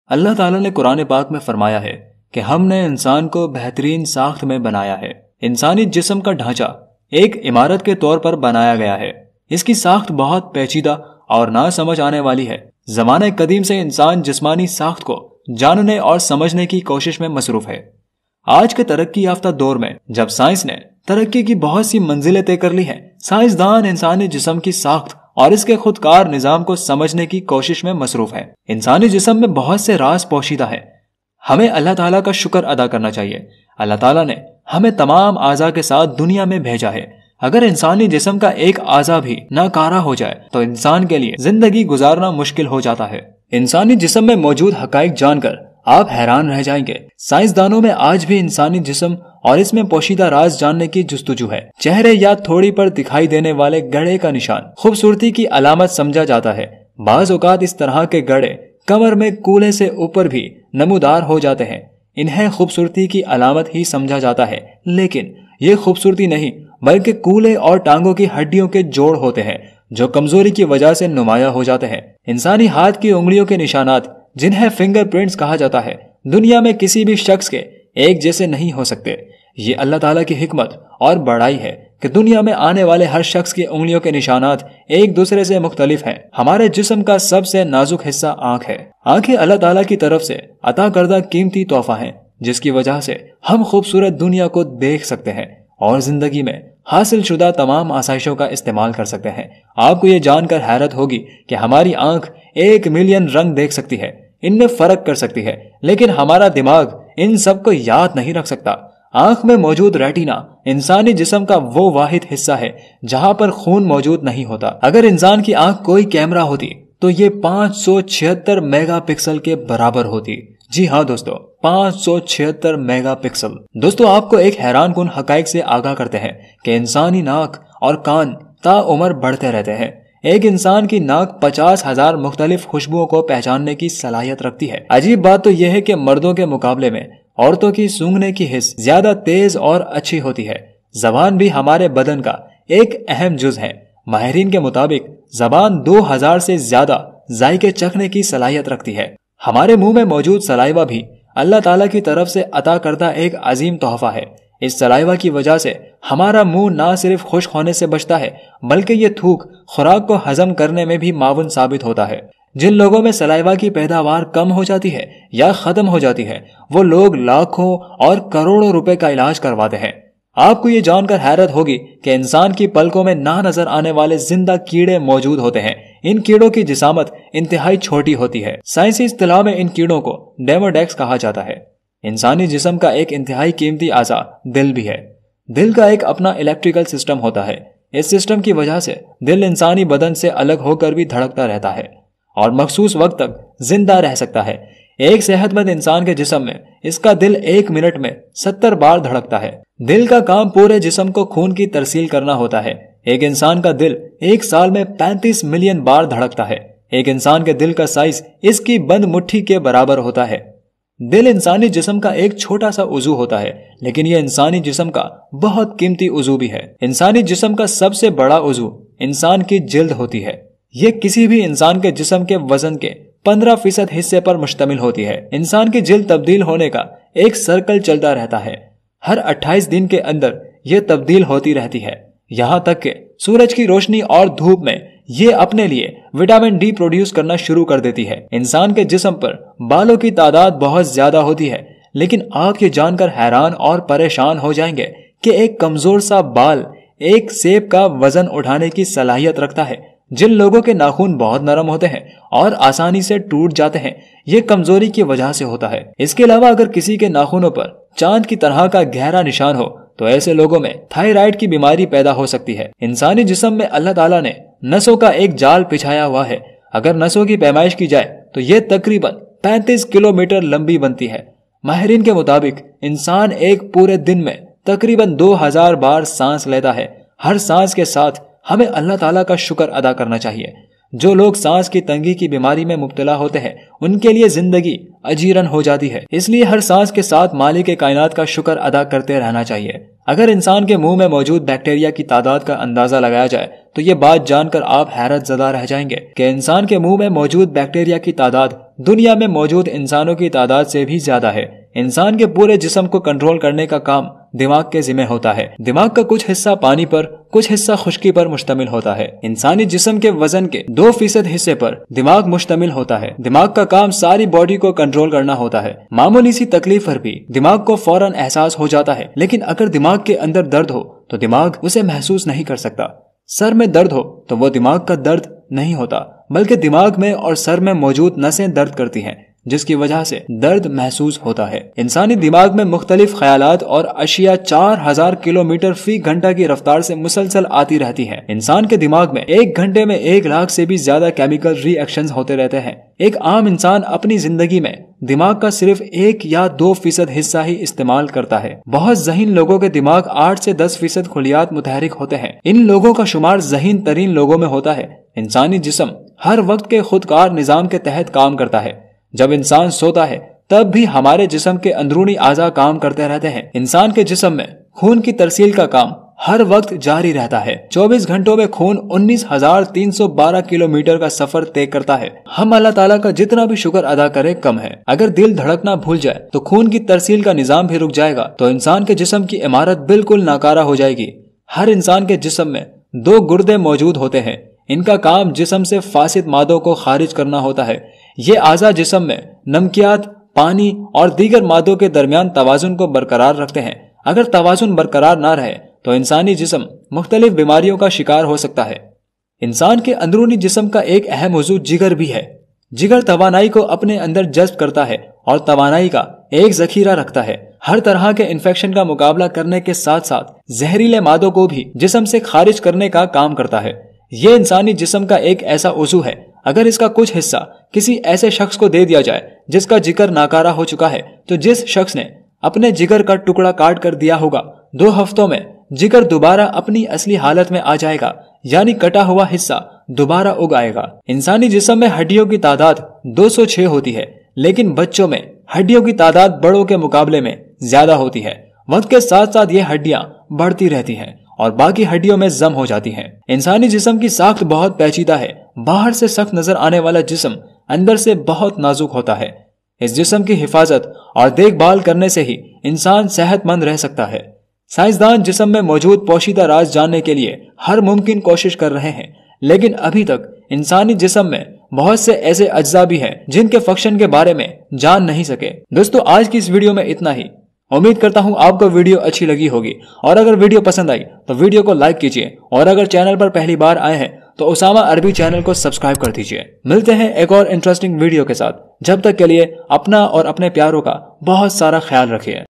اللہ تعالیٰ نے قرآن پاک میں فرمایا ہے کہ ہم نے انسان کو بہترین ساخت میں بنایا ہے۔ انسانی جسم کا ڈھانچہ ایک عمارت کے طور پر بنایا گیا ہے۔ اس کی ساخت بہت پیچیدہ اور نہ سمجھ آنے والی ہے۔ زمانہ قدیم سے انسان جسمانی ساخت کو جاننے اور سمجھنے کی کوشش میں مصروف ہے۔ آج کے ترقی یافتہ دور میں جب سائنس نے ترقی کی بہت سی منزلیں طے کر لی ہیں، سائنسدان انسانی جسم کی ساخت اور اس کے خودکار نظام کو سمجھنے کی کوشش میں مصروف ہے۔ انسانی جسم میں بہت سے راز پوشیدہ ہیں۔ ہمیں اللہ تعالیٰ کا شکر ادا کرنا چاہیے۔ اللہ تعالیٰ نے ہمیں تمام اعضاء کے ساتھ دنیا میں بھیجا ہے۔ اگر انسانی جسم کا ایک اعضا بھی ناکارہ ہو جائے تو انسان کے لیے زندگی گزارنا مشکل ہو جاتا ہے۔ انسانی جسم میں موجود حقائق جان کر آپ حیران رہ جائیں گے۔ سائنسدانوں میں آج بھی انسانی جسم اور اس میں پوشیدہ راز جاننے کی جستجو ہے۔ چہرے یا تھوڑی پر دکھائی دینے والے گڑھے کا نشان خوبصورتی کی علامت سمجھا جاتا ہے۔ بعض اوقات اس طرح کے گڑھے کمر میں کولے سے اوپر بھی نمودار ہو جاتے ہیں۔ انہیں خوبصورتی کی علامت ہی سمجھا جاتا ہے، لیکن یہ خوبصورتی نہیں بلکہ کولے اور ٹانگوں کی ہڈیوں کے جوڑ ہوتے ہیں جو کمزوری کی وجہ سے نمایاں ہو جاتے ہیں۔ انسانی ہاتھ کی انگلیوں کے نشانات، جنہیں فنگر پرنٹس کہا جاتا ہے، دنیا میں کسی بھی شخص کے ایک جیسے نہیں ہو سکتے۔ یہ اللہ تعالیٰ کی حکمت اور بڑائی ہے کہ دنیا میں آنے والے ہر شخص کی انگلیوں کے نشانات ایک دوسرے سے مختلف ہیں۔ ہمارے جسم کا سب سے نازک حصہ آنکھ ہے۔ آنکھیں اللہ تعالیٰ کی طرف سے عطا کردہ قیمتی تحفہ ہیں، جس کی وجہ سے ہم خوبصورت دنیا کو دیکھ سکتے ہیں اور زندگی میں حاصل شدہ تمام آسائشوں کا استعمال کر سکتے ہیں۔ آپ کو یہ جان کر حیرت ہوگی کہ ہماری آنکھ 1 ملین رنگ دیکھ سکتی ہے، ان میں فرق کر سکتی ہے، لیکن ہمارا دماغ ان سب کو یاد نہیں رکھ سکتا۔ آنکھ میں موجود ریٹینا انسانی جسم کا وہ واحد حصہ ہے جہاں پر خون موجود نہیں ہوتا۔ اگر انسان کی آنکھ کوئی کیمرہ ہوتی تو یہ 576 میگا پکسل کے برابر ہوتی۔ جی ہاں دوستو، 576 میگا پکسل۔ دوستو، آپ کو ایک حیران کن حقائق سے آگاہ کرتے ہیں کہ انسانی ناک اور کان تا عمر بڑھتے رہتے ہیں۔ ایک انسان کی ناک 50,000 مختلف خوشبوؤں کو پہچاننے کی صلاحیت رکھتی ہے۔ عجیب بات تو یہ ہے کہ مردوں کے مقابلے میں عورتوں کی سونگھنے کی حس زیادہ تیز اور اچھی ہوتی ہے۔ زبان بھی ہمارے بدن کا ایک اہم جز ہے۔ ماہرین کے مطابق زبان 2000 سے زیادہ ذائقے چکھنے کی صلاحیت رکھتی ہے۔ ہمارے منہ میں موجود سلائیوا بھی اللہ تعالیٰ کی طرف سے عطا کردہ ایک عظیم تحفہ ہے۔ اس سلائیوا کی وجہ سے ہمارا منہ نہ صرف خشک ہونے سے بچتا ہے بلکہ یہ تھوک خوراک کو ہضم کرنے میں بھی معاون ثابت ہوتا ہے۔ جن لوگوں میں سلائیوا کی پیداوار کم ہو جاتی ہے یا ختم ہو جاتی ہے، وہ لوگ لاکھوں اور کروڑوں روپے کا علاج کرواتے ہیں۔ آپ کو یہ جان کر حیرت ہوگی کہ انسان کی پلکوں میں نہ نظر آنے والے زندہ کیڑے موجود ہوتے ہیں۔ ان کیڑوں کی جسامت انتہائی چھوٹی ہوتی ہے۔ سائنسی اصطلاح میں ان کیڑوں کو ڈیموڈیکس کہا جاتا ہے۔ انسانی جسم کا ایک انتہائی قیمتی اعضا دل بھی ہے۔ دل کا ایک اپنا الیکٹریکل سسٹم ہوتا ہے۔ اس سسٹم کی وجہ سے دل انسانی بدن سے الگ ہو کر بھی دھڑکتا رہتا ہے اور مخصوص وقت تک زندہ رہ سکتا ہے۔ ایک صحت مند انسان کے جسم میں اس کا دل 1 منٹ میں 70 بار دھڑکتا ہے۔ دل کا کام پورے جسم کو خون کی ترسیل کرنا ہوتا ہے۔ ایک انسان کا دل ایک سال میں 35 ملین بار دھڑکتا ہے۔ ایک انسان کے دل کا سائز اس کی بند مٹھی کے برابر ہوتا ہے۔ دل انسانی جسم کا ایک چھوٹا سا عضو ہوتا ہے، لیکن یہ انسانی جسم کا بہت قیمتی عضو بھی ہے۔ انسانی جسم کا سب سے بڑا عضو انسان کی جلد ہوتی ہے۔ یہ کسی بھی انسان کے جسم کے وزن کے 15% حصے پر مشتمل ہوتی ہے۔ انسان کی جلد تبدیل ہونے کا ایک سرکل چلتا رہتا ہے۔ ہر 28 دن کے اندر یہ تبدیل ہوتی رہتی ہے، یہاں تک کہ سورج کی روشنی اور دھوپ میں یہ اپنے لیے وٹامن ڈی پروڈیوس کرنا شروع کر دیتی ہے۔ انسان کے جسم پر بالوں کی تعداد بہت زیادہ ہوتی ہے، لیکن آپ یہ جان کر حیران اور پریشان ہو جائیں گے کہ ایک کمزور سا بال ایک سیب کا وزن اٹھانے کی صلاحیت رکھتا ہے۔ جن لوگوں کے ناخن بہت نرم ہوتے ہیں اور آسانی سے ٹوٹ جاتے ہیں، یہ کمزوری کی وجہ سے ہوتا ہے۔ اس کے علاوہ اگر کسی کے ناخنوں پر چاند کی طرح کا گہرا نشان ہو تو ایسے لوگوں میں تھائرائیڈ کی بیماری پیدا ہو سکتی ہے۔ انسانی جسم میں اللہ تعالیٰ نے نسوں کا ایک جال بچھایا ہوا ہے۔ اگر نسوں کی پیمائش کی جائے تو یہ تقریباً 35 کلومیٹر لمبی بنتی ہے۔ ماہرین کے مطابق انسان ایک پورے دن میں تقریباً 2000 بار سانس لیتا ہے۔ ہر سانس کے ساتھ ہمیں اللہ تعالیٰ کا شکر ادا کرنا چاہیے جو لوگ سانس کی تنگی کی بیماری میں مبتلا ہوتے ہیں ان کے لیے زندگی اجیرن ہو جاتی ہے، اس لیے ہر سانس کے ساتھ مالک کائنات کا شکر ادا کرتے رہنا چاہیے۔ اگر انسان کے منہ میں موجود بیکٹیریا کی تعداد کا اندازہ لگایا جائے تو یہ بات جان کر آپ حیرت زدہ رہ جائیں گے کہ انسان کے منہ میں موجود بیکٹیریا کی تعداد دنیا میں موجود انسانوں کی تعداد سے بھی زیادہ ہے۔ انسان کے پورے جسم کو کنٹرول کرنے کا کام دماغ کے ذمہ ہوتا ہے۔ دماغ کا کچھ حصہ پانی پر، کچھ حصہ خشکی پر مشتمل ہوتا ہے۔ انسانی جسم کے وزن کے 2% حصے پر دماغ مشتمل ہوتا ہے۔ دماغ کا کام ساری باڈی کو کنٹرول کرنا ہوتا ہے۔ معمولی سی تکلیف پر بھی دماغ کو فوراً احساس ہو جاتا ہے، لیکن اگر دماغ کے اندر درد ہو تو دماغ اسے محسوس نہیں کر سکتا۔ سر میں درد ہو تو وہ دماغ کا درد نہیں ہوتا، بلکہ دماغ میں اور سر میں موجود نسیں درد کرتی ہیں، جس کی وجہ سے درد محسوس ہوتا ہے۔ انسانی دماغ میں مختلف خیالات اور اشیاء 4000 کلومیٹر فی گھنٹہ کی رفتار سے مسلسل آتی رہتی ہیں۔ انسان کے دماغ میں ایک گھنٹے میں 1 لاکھ سے بھی زیادہ کیمیکل ری ایکشنز ہوتے رہتے ہیں۔ ایک عام انسان اپنی زندگی میں دماغ کا صرف 1 یا 2% حصہ ہی استعمال کرتا ہے۔ بہت ذہین لوگوں کے دماغ 8 سے 10% خلیات متحرک ہوتے ہیں۔ ان لوگوں کا شمار ذہین ترین لوگوں میں ہوتا ہے۔ انسانی جسم ہر وقت کے خودکار نظام کے تحت کام کرتا ہے۔ جب انسان سوتا ہے تب بھی ہمارے جسم کے اندرونی اعضاء کام کرتے رہتے ہیں۔ انسان کے جسم میں خون کی ترسیل کا کام ہر وقت جاری رہتا ہے۔ 24 گھنٹوں میں خون 19,312 کلومیٹر کا سفر طے کرتا ہے۔ ہم اللہ تعالیٰ کا جتنا بھی شکر ادا کریں کم ہے۔ اگر دل دھڑکنا بھول جائے تو خون کی ترسیل کا نظام بھی رک جائے گا، تو انسان کے جسم کی عمارت بالکل ناکارہ ہو جائے گی۔ ہر انسان کے جسم میں 2 گردے موجود ہوتے ہیں۔ ان کا کام جسم سے فاسد مادوں کو خارج کرنا ہوتا ہے۔ یہ اعضاء جسم میں نمکیات، پانی اور دیگر مادوں کے درمیان توازن کو برقرار رکھتے ہیں۔ اگر توازن برقرار نہ رہے تو انسانی جسم مختلف بیماریوں کا شکار ہو سکتا ہے۔ انسان کے اندرونی جسم کا ایک اہم عضو جگر بھی ہے۔ جگر توانائی کو اپنے اندر جذب کرتا ہے اور توانائی کا ایک ذخیرہ رکھتا ہے۔ ہر طرح کے انفیکشن کا مقابلہ کرنے کے ساتھ ساتھ زہریلے مادوں کو بھی جسم سے خارج کرنے کا کام کرتا ہے۔ یہ انسانی جسم کا ایک ایسا عضو ہے، اگر اس کا کچھ حصہ کسی ایسے شخص کو دے دیا جائے جس کا جگر ناکارہ ہو چکا ہے، تو جس شخص نے اپنے جگر کا ٹکڑا کاٹ کر دیا ہوگا 2 ہفتوں میں جگر دوبارہ اپنی اصلی حالت میں آ جائے گا، یعنی کٹا ہوا حصہ دوبارہ اگ آئے گا۔ انسانی جسم میں ہڈیوں کی تعداد 206 ہوتی ہے، لیکن بچوں میں ہڈیوں کی تعداد بڑوں کے مقابلے میں زیادہ ہوتی ہے۔ وقت کے ساتھ ساتھ یہ ہڈیاں بڑھتی رہتی ہیں اور باقی ہڈیوں میں ضم ہو جاتی ہیں۔ انسانی جسم کی ساخت بہت پیچیدہ ہے۔ باہر سے سخت نظر آنے والا جسم اندر سے بہت نازک ہوتا ہے۔ اس جسم کی حفاظت اور دیکھ بھال کرنے سے ہی انسان صحت مند رہ سکتا ہے۔ سائنسدان جسم میں موجود پوشیدہ راز جاننے کے لیے ہر ممکن کوشش کر رہے ہیں، لیکن ابھی تک انسانی جسم میں بہت سے ایسے اجزاء بھی ہیں جن کے فنکشن کے بارے میں جان نہیں سکے۔ دوستو، آج کی اس ویڈیو میں اتنا ہی۔ امید کرتا ہوں آپ کو ویڈیو اچھی لگی ہوگی، اور اگر ویڈیو پسند آئی تو ویڈیو کو لائک کیجیے، اور اگر چینل پر پہلی بار آئے ہیں تو اسامہ عربی چینل کو سبسکرائب کر دیجیے۔ ملتے ہیں ایک اور انٹرسٹنگ ویڈیو کے ساتھ، جب تک کے لیے اپنا اور اپنے پیاروں کا بہت سارا خیال رکھیے۔